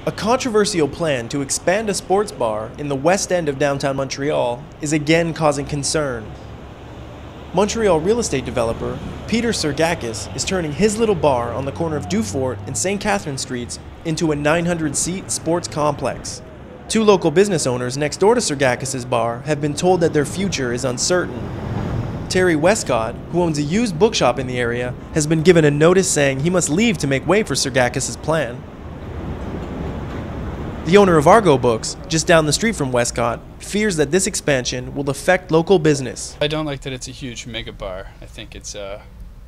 A controversial plan to expand a sports bar in the west end of downtown Montreal is again causing concern. Montreal real estate developer Peter Sergakis is turning his little bar on the corner of Dufort and St. Catherine Streets into a 900-seat sports complex. Two local business owners next door to Sergakis' bar have been told that their future is uncertain. Terry Westcott, who owns a used bookshop in the area, has been given a notice saying he must leave to make way for Sergakis' plan. The owner of Argo Books, just down the street from Westcott, fears that this expansion will affect local business. I don't like that it's a huge mega bar. I think it's going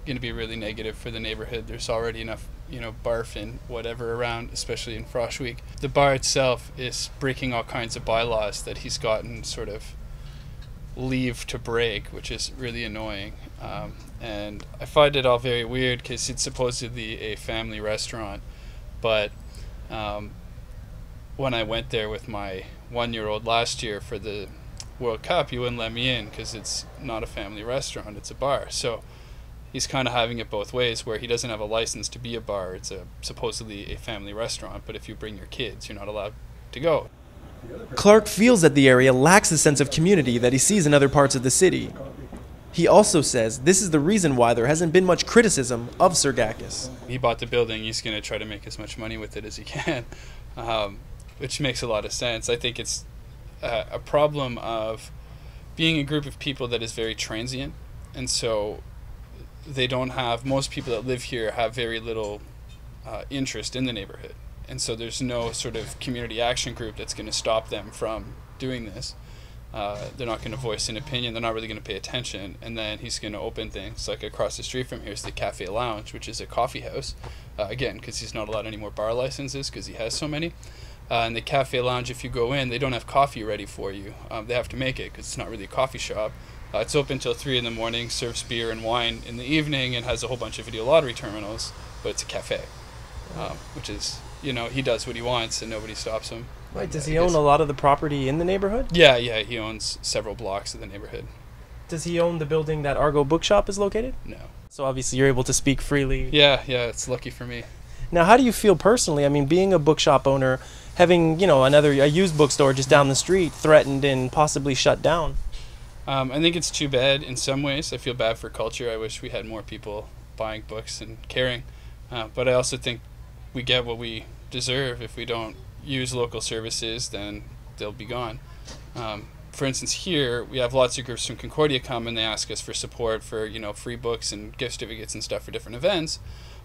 to be really negative for the neighborhood. There's already enough, barf and whatever around, especially in Frosh Week. The bar itself is breaking all kinds of bylaws that he's gotten sort of leave to break, which is really annoying. And I find it all very weird because it's supposedly a family restaurant, but when I went there with my 1-year-old last year for the World Cup, he wouldn't let me in because it's not a family restaurant, it's a bar. So he's kind of having it both ways, where he doesn't have a license to be a bar. It's supposedly a family restaurant, but if you bring your kids, you're not allowed to go. Clark feels that the area lacks the sense of community that he sees in other parts of the city. He also says this is the reason why there hasn't been much criticism of Sergakis. He bought the building, he's going to try to make as much money with it as he can, which makes a lot of sense. I think it's a problem of being a group of people that is very transient, and so they don't have, most people that live here have very little interest in the neighborhood, and so there's no sort of community action group that's going to stop them from doing this. They're not going to voice an opinion, they're not really going to pay attention, and then he's going to open things like across the street from here is the Cafe Lounge, which is a coffee house, again because he's not allowed any more bar licenses because he has so many. And the Cafe Lounge, if you go in, they don't have coffee ready for you. They have to make it because it's not really a coffee shop. It's open till 3 in the morning, serves beer and wine in the evening, and has a whole bunch of video lottery terminals, but it's a cafe, which is, he does what he wants and nobody stops him. Right, does he own a lot of the property in the neighborhood? Yeah, he owns several blocks of the neighborhood. Does he own the building that Argo Bookshop is located? No. So obviously you're able to speak freely. Yeah, it's lucky for me. Now, how do you feel personally? I mean, being a bookshop owner, having, a used bookstore just down the street threatened and possibly shut down. I think it's too bad in some ways. I feel bad for culture. I wish we had more people buying books and caring. But I also think we get what we deserve. If we don't use local services, then they'll be gone. For instance, here we have lots of groups from Concordia come and they ask us for support for free books and gift certificates and stuff for different events,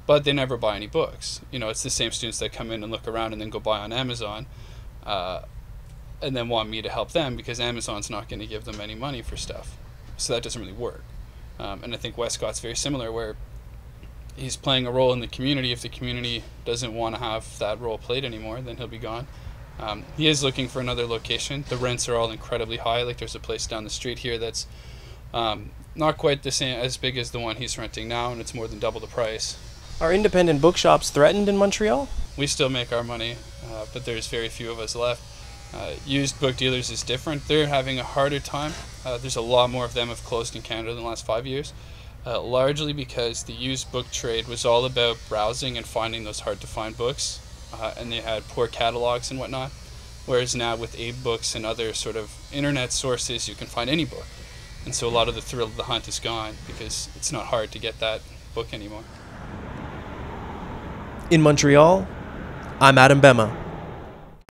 but they never buy any books. It's the same students that come in and look around and then go buy on Amazon, and then want me to help them because Amazon's not going to give them any money for stuff. So that doesn't really work. And I think Westcott's very similar, where he's playing a role in the community. If the community doesn't want to have that role played anymore, then he'll be gone. He is looking for another location. The rents are all incredibly high. Like there's a place down the street here that's not quite the same, as big as the one he's renting now, and it's more than double the price. Are independent bookshops threatened in Montreal? We still make our money, but there's very few of us left. Used book dealers is different. They're having a harder time. There's a lot more of them have closed in Canada in the last 5 years. Largely because the used book trade was all about browsing and finding those hard-to-find books, and they had poor catalogs and whatnot, whereas now with Abe Books and other sort of internet sources, you can find any book. And so a lot of the thrill of the hunt is gone because it's not hard to get that book anymore. In Montreal, I'm Adam Bema.